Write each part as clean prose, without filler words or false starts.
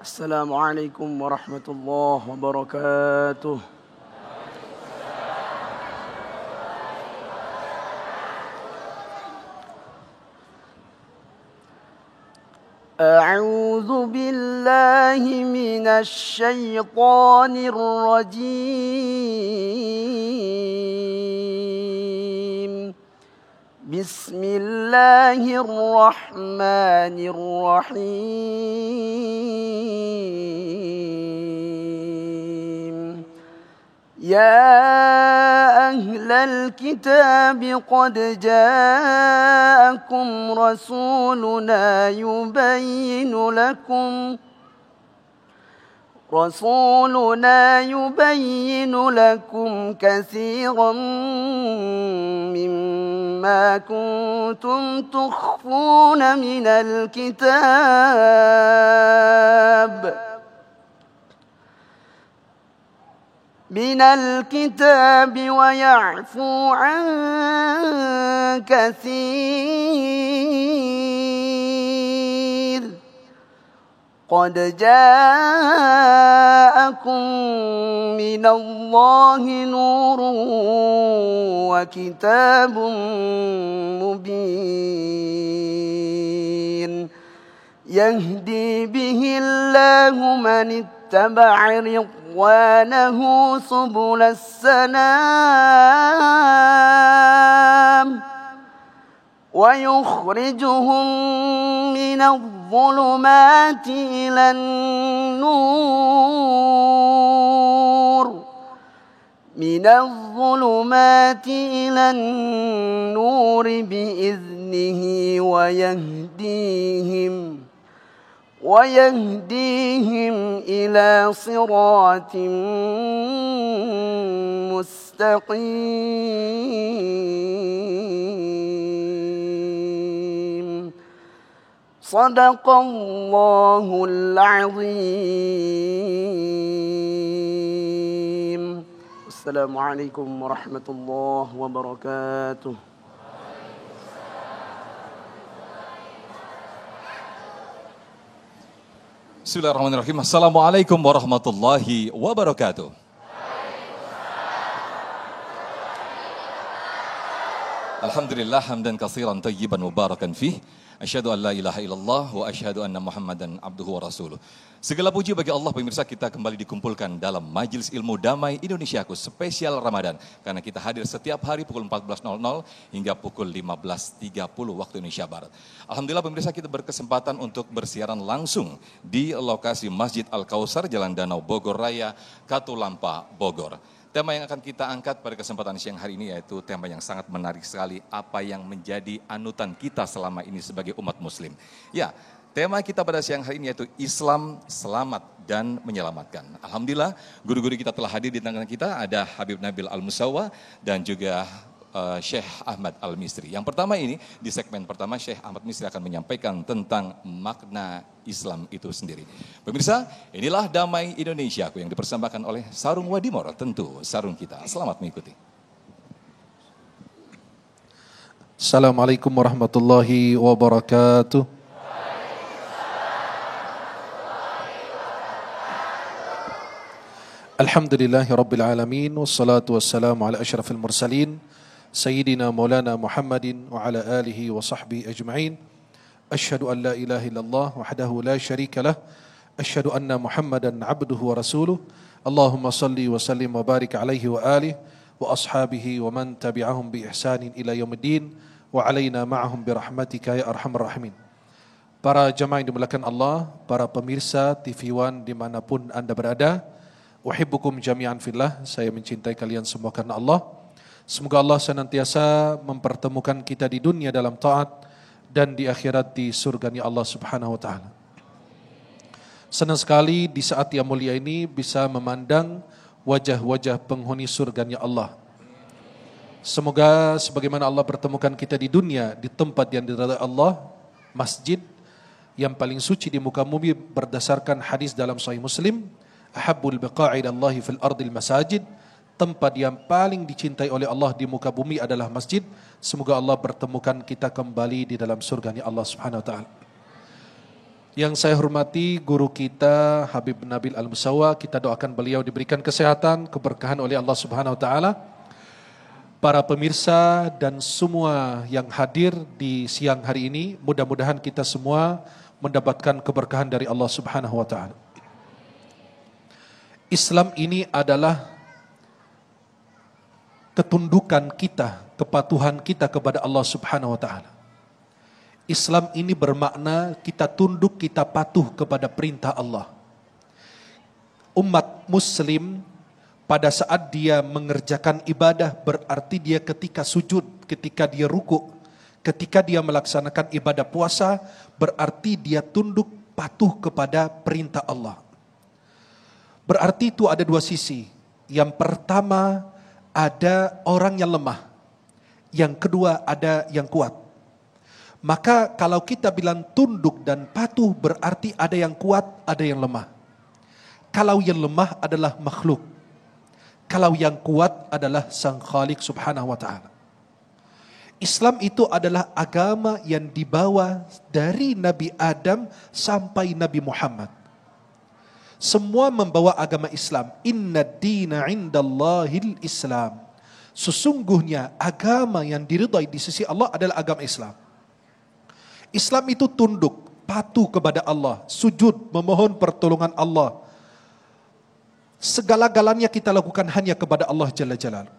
السلام عليكم ورحمة الله وبركاته. أعوذ بالله من الشيطان الرجيم. بسم الله الرحمن الرحيم. يا أهل الكتاب قد جاءكم رسولنا يبين لكم كثيرا مما كنتم تخفون من الكتاب ويعفو عن كثير. قد جاءكم من الله نور وكتاب مبين يهدي به الله من اتبع رضوانه سبل السلام ويخرجهم من الظلمات إلى النور بإذنه ويهديهم إلى صراط مستقيم. صدق الله العظيم. السلام عليكم ورحمة الله وبركاته. Bismillahirrahmanirrahim. Assalamualaikum warahmatullahi wabarakatuh. Alhamdulillah hamdan katsiran tayyiban mubarakan fih. Asyhadu an la ilaha illallah wa asyhadu anna Muhammadan abduhu wa rasuluh. Segala puji bagi Allah, pemirsa, kita kembali dikumpulkan dalam Majelis Ilmu Damai Indonesiaku spesial Ramadan. Karena kita hadir setiap hari pukul 14.00 hingga pukul 15.30 waktu Indonesia Barat. Alhamdulillah pemirsa, kita berkesempatan untuk bersiaran langsung di lokasi Masjid Al-Kautsar, Jalan Danau Bogor Raya, Katulampa, Bogor. Tema yang akan kita angkat pada kesempatan siang hari ini yaitu tema yang sangat menarik sekali, apa yang menjadi anutan kita selama ini sebagai umat muslim. Ya, tema kita pada siang hari ini yaitu Islam selamat dan menyelamatkan. Alhamdulillah, guru-guru kita telah hadir di tengah kita, ada Habib Nabil Al-Musawa dan juga Syekh Ahmad Al-Misri. Yang pertama ini, di segmen pertama Syekh Ahmad Misri akan menyampaikan tentang makna Islam itu sendiri. Pemirsa, inilah Damai Indonesiaku yang dipersembahkan oleh Sarung Wadimor, tentu sarung kita. Selamat mengikuti. Assalamualaikum warahmatullahi wabarakatuh. Alhamdulillahi rabbil alamin, wassalatu wassalamu ala asyrafil mursalin, Sayyidina Maulana Muhammadin wa ala alihi wa sahbihi ajma'in. Asyhadu an la ilaha illallah wahdahu la syarika lah. Asyhadu anna Muhammadan abduhu wa rasuluh. Allahumma salli wa sallim wa barik alaihi wa alihi wa ashabihi wa man tabi'ahum bi ihsanin ila yaumiddin wa alaina ma'ahum bi rahmatika ya arhamar rahimin. Para jamaah yang dimuliakan Allah, para pemirsa TV One dimanapun Anda berada, uhibbukum jami'an fillah, saya mencintai kalian semua karena Allah. Semoga Allah senantiasa mempertemukan kita di dunia dalam taat dan di akhirat di surganya Allah Subhanahu wa taala. Senang sekali di saat yang mulia ini bisa memandang wajah-wajah penghuni surganya Allah. Semoga sebagaimana Allah pertemukan kita di dunia di tempat yang diridhai Allah, masjid yang paling suci di muka bumi berdasarkan hadis dalam Sahih Muslim, ahabbul biqa'i ilallahi fil ardil masajid, tempat yang paling dicintai oleh Allah di muka bumi adalah masjid. Semoga Allah pertemukan kita kembali di dalam surganya Allah Subhanahu wa taala. Yang saya hormati guru kita Habib Nabil Al-Musawa, kita doakan beliau diberikan kesehatan, keberkahan oleh Allah Subhanahu wa taala. Para pemirsa dan semua yang hadir di siang hari ini, mudah-mudahan kita semua mendapatkan keberkahan dari Allah Subhanahu wa taala. Islam ini adalah ketundukan kita, kepatuhan kita kepada Allah Subhanahu wa taala. Islam ini bermakna kita tunduk, kita patuh kepada perintah Allah. Umat muslim pada saat dia mengerjakan ibadah berarti dia ketika sujud, ketika dia ruku, ketika dia melaksanakan ibadah puasa berarti dia tunduk patuh kepada perintah Allah. Berarti itu ada dua sisi. Yang pertama ada orang yang lemah. Yang kedua ada yang kuat. Maka kalau kita bilang tunduk dan patuh berarti ada yang kuat, ada yang lemah. Kalau yang lemah adalah makhluk. Kalau yang kuat adalah Sang Khalik Subhanahu wa taala. Islam itu adalah agama yang dibawa dari Nabi Adam sampai Nabi Muhammad. Semua membawa agama Islam. Inna dina indallahil Islam. Sesungguhnya agama yang diridai di sisi Allah adalah agama Islam. Islam itu tunduk, patuh kepada Allah, sujud, memohon pertolongan Allah. Segala-galanya kita lakukan hanya kepada Allah Jalla Jalaluhu.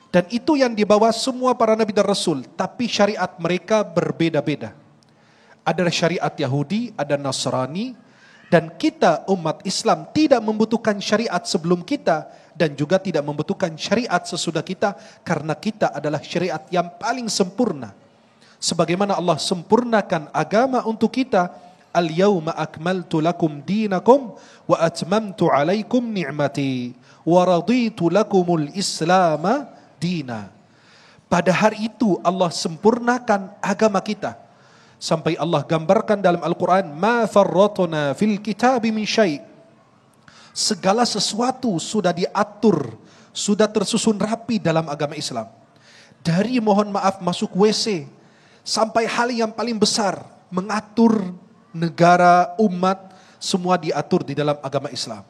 Dan itu yang dibawa semua para nabi dan rasul, tapi syariat mereka berbeda-beda. Ada syariat Yahudi, ada Nasrani, dan kita umat Islam tidak membutuhkan syariat sebelum kita dan juga tidak membutuhkan syariat sesudah kita karena kita adalah syariat yang paling sempurna. Sebagaimana Allah sempurnakan agama untuk kita, al-yawma akmaltu lakum dinakum wa atmamtu alaikum ni'mati wa raditu lakumul islama dina. Pada hari itu Allah sempurnakan agama kita. Sampai Allah gambarkan dalam Al-Quran, ma farratna fil kitabi min syai'. Segala sesuatu sudah diatur, sudah tersusun rapi dalam agama Islam. Dari mohon maaf masuk WC, sampai hal yang paling besar, mengatur negara, umat, semua diatur di dalam agama Islam.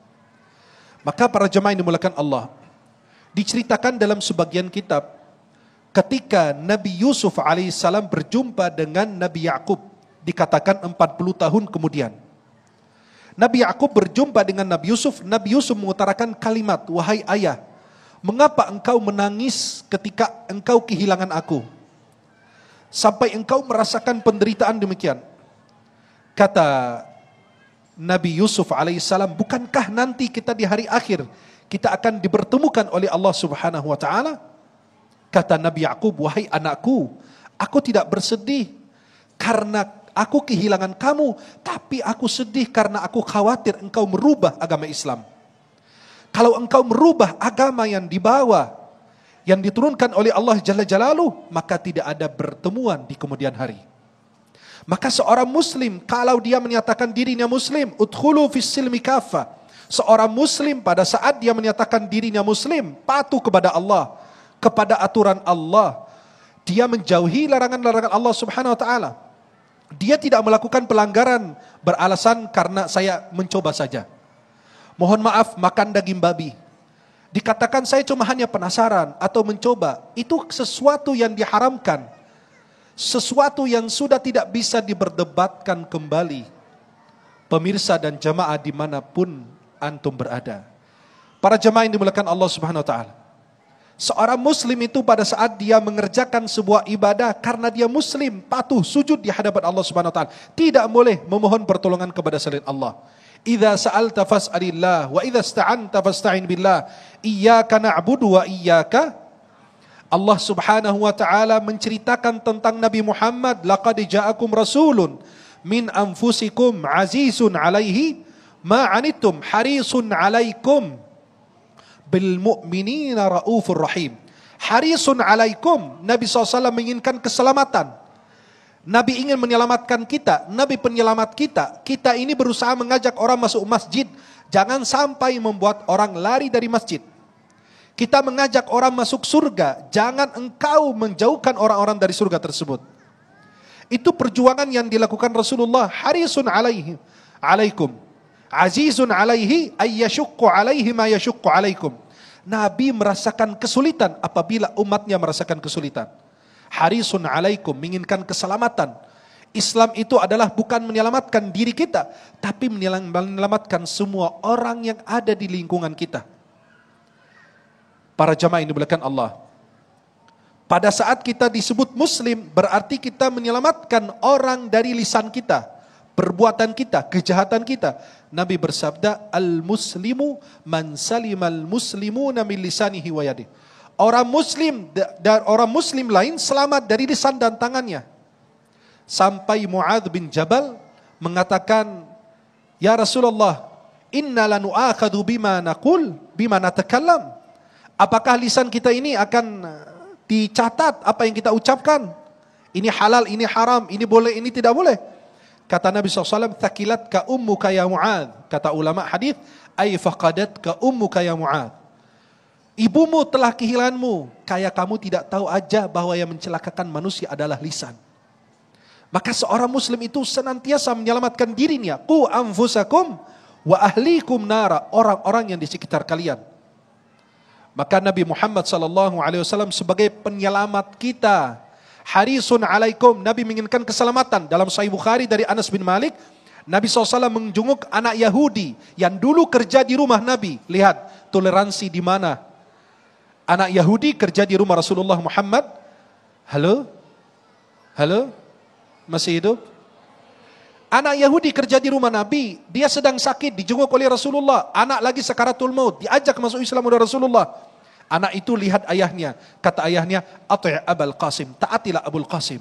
Maka para jemaah yang dimuliakan Allah, diceritakan dalam sebagian kitab, ketika Nabi Yusuf alaihissalam berjumpa dengan Nabi Yakub, dikatakan 40 tahun kemudian. Nabi Yakub berjumpa dengan Nabi Yusuf mengutarakan kalimat, wahai ayah, mengapa engkau menangis ketika engkau kehilangan aku? Sampai engkau merasakan penderitaan demikian. Kata Nabi Yusuf alaihissalam, bukankah nanti kita di hari akhir kita akan dipertemukan oleh Allah Subhanahu wa taala? Kata Nabi Yakub, wahai anakku, aku tidak bersedih karena aku kehilangan kamu, tapi aku sedih karena aku khawatir engkau merubah agama Islam. Kalau engkau merubah agama yang dibawa, yang diturunkan oleh Allah Jalla Jalaluhu, maka tidak ada pertemuan di kemudian hari. Maka seorang muslim, kalau dia menyatakan dirinya muslim, udkhulu fis silmi kafah. Seorang muslim pada saat dia menyatakan dirinya muslim, patuh kepada Allah, kepada aturan Allah, dia menjauhi larangan-larangan Allah Subhanahu wa taala. Dia tidak melakukan pelanggaran beralasan karena saya mencoba saja. Mohon maaf, makan daging babi. Dikatakan saya cuma hanya penasaran atau mencoba. Itu sesuatu yang diharamkan. Sesuatu yang sudah tidak bisa diperdebatkan kembali. Pemirsa dan jamaah dimanapun antum berada. Para jamaah yang dimuliakan Allah Subhanahu wa taala. Seorang muslim itu pada saat dia mengerjakan sebuah ibadah karena dia muslim, patuh, sujud di hadapan Allah Subhanahu wa taala, tidak boleh memohon pertolongan kepada selain Allah. Idza sa'alta fas'alillah wa idza ista'anta fasta'in billah. Iyyaka na'budu wa iyyaka. Allah Subhanahu wa taala menceritakan tentang Nabi Muhammad, laqad ja'akum rasulun min anfusikum azizun 'alaihi ma 'anittum harisun 'alaikum bil mu'minina raufur rahim. Harisun 'alaikum, Nabi SAW menginginkan keselamatan. Nabi ingin menyelamatkan kita, Nabi penyelamat kita. Kita ini berusaha mengajak orang masuk masjid, jangan sampai membuat orang lari dari masjid. Kita mengajak orang masuk surga, jangan engkau menjauhkan orang-orang dari surga tersebut. Itu perjuangan yang dilakukan Rasulullah. Harisun alaikum. Azizun alaihi ayyashukku alaihi ma yashukku alaikum. Nabi merasakan kesulitan apabila umatnya merasakan kesulitan. Harisun alaikum, menginginkan keselamatan. Islam itu adalah bukan menyelamatkan diri kita, tapi menyelamatkan semua orang yang ada di lingkungan kita. Para jamaah yang dimuliakan Allah. Pada saat kita disebut muslim, berarti kita menyelamatkan orang dari lisan kita, perbuatan kita, kejahatan kita. Nabi bersabda, al-muslimu man salimal muslimuna min lisanihi wa yadihi. Orang muslim dan orang muslim lain selamat dari lisan dan tangannya. Sampai Mu'adz bin Jabal mengatakan, ya Rasulullah, inna lanu'akhadhu bima naqul, bima natakallam. Apakah lisan kita ini akan dicatat apa yang kita ucapkan? Ini halal, ini haram, ini boleh, ini tidak boleh. Kata Nabi SAW, thakilat ka ummuka ya Mu'adz. Kata ulama hadis, ay faqadat ka ummuka ya Mu'adz. Ibumu telah kehilanganmu, kayak kamu tidak tahu aja bahwa yang mencelakakan manusia adalah lisan. Maka seorang muslim itu senantiasa menyelamatkan dirinya. Qu anfusakum wa ahlikum nara, orang-orang yang di sekitar kalian. Maka Nabi Muhammad SAW sebagai penyelamat kita, harisun alaikum, Nabi menginginkan keselamatan. Dalam Sahih Bukhari dari Anas bin Malik, Nabi SAW menjenguk anak Yahudi yang dulu kerja di rumah Nabi. Lihat toleransi di mana. Anak Yahudi kerja di rumah Rasulullah Muhammad. Halo? Masih hidup? Anak Yahudi kerja di rumah Nabi, dia sedang sakit, dijenguk oleh Rasulullah. Anak lagi sakaratul maut, diajak masuk Islam oleh Rasulullah. Anak itu lihat ayahnya, kata ayahnya, ati' Abul Qasim, taatilah Abul Qasim.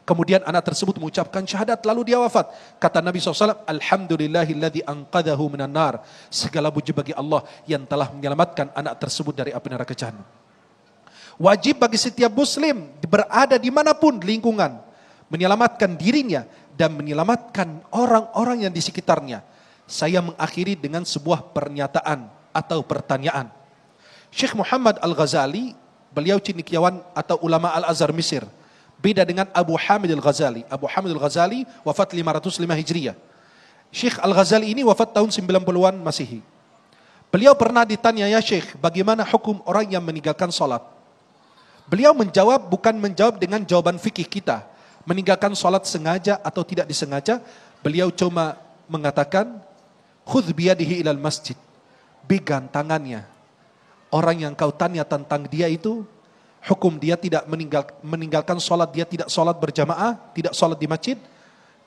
Kemudian anak tersebut mengucapkan syahadat, lalu dia wafat. Kata Nabi SAW, alhamdulillahilladzi anqadhahu minan nar. Segala puji bagi Allah yang telah menyelamatkan anak tersebut dari api neraka jahanam. Wajib bagi setiap muslim berada dimanapun lingkungan, menyelamatkan dirinya dan menyelamatkan orang-orang yang di sekitarnya. Saya mengakhiri dengan sebuah pernyataan atau pertanyaan. Syekh Muhammad Al-Ghazali, beliau cendekiawan atau ulama Al-Azhar Mesir. Beda dengan Abu Hamid Al-Ghazali. Abu Hamid Al-Ghazali wafat 505 Hijriah. Syekh Al-Ghazali ini wafat tahun 90-an Masehi. Beliau pernah ditanya, ya Syekh, bagaimana hukum orang yang meninggalkan salat? Beliau menjawab, bukan menjawab dengan jawaban fikih kita, meninggalkan salat sengaja atau tidak disengaja. Beliau cuma mengatakan, khudh biyadihi ilal masjid, pegang tangannya. Orang yang kau tanya tentang dia itu, hukum dia tidak meninggalkan salat, dia tidak salat berjamaah, tidak salat di masjid.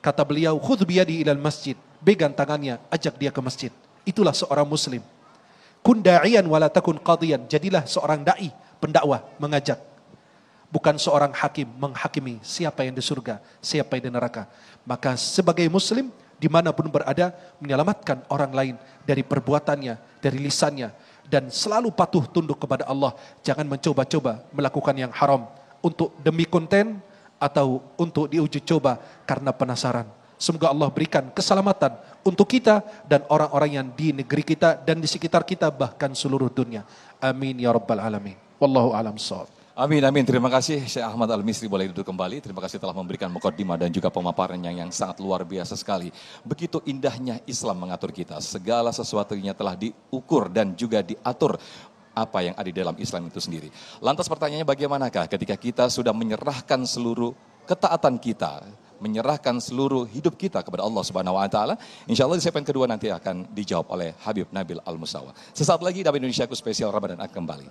Kata beliau, khudh biyadihi ilal masjid, pegang tangannya, ajak dia ke masjid. Itulah seorang muslim. Kun da'iyan wala takun qadiyan, jadilah seorang dai, pendakwah, mengajak. Bukan seorang hakim menghakimi siapa yang di surga, siapa yang di neraka. Maka sebagai muslim dimanapun berada, menyelamatkan orang lain dari perbuatannya, dari lisannya, dan selalu patuh tunduk kepada Allah. Jangan mencoba-coba melakukan yang haram untuk demi konten atau untuk diuji coba karena penasaran. Semoga Allah berikan keselamatan untuk kita dan orang-orang yang di negeri kita dan di sekitar kita, bahkan seluruh dunia. Amin ya rabbal alamin. Wallahu a'lam shawab. Amin, amin. Terima kasih Syekh Ahmad Al-Misri, boleh duduk kembali. Terima kasih telah memberikan mukaddimah dan juga pemaparan yang sangat luar biasa sekali. Begitu indahnya Islam mengatur kita. Segala sesuatunya telah diukur dan juga diatur apa yang ada di dalam Islam itu sendiri. Lantas pertanyaannya, bagaimanakah ketika kita sudah menyerahkan seluruh ketaatan kita, menyerahkan seluruh hidup kita kepada Allah Subhanahu wa taala? Insyaallah di segmen kedua nanti akan dijawab oleh Habib Nabil Al-Musawa. Sesaat lagi dalam Indonesiaku spesial Ramadan akan kembali.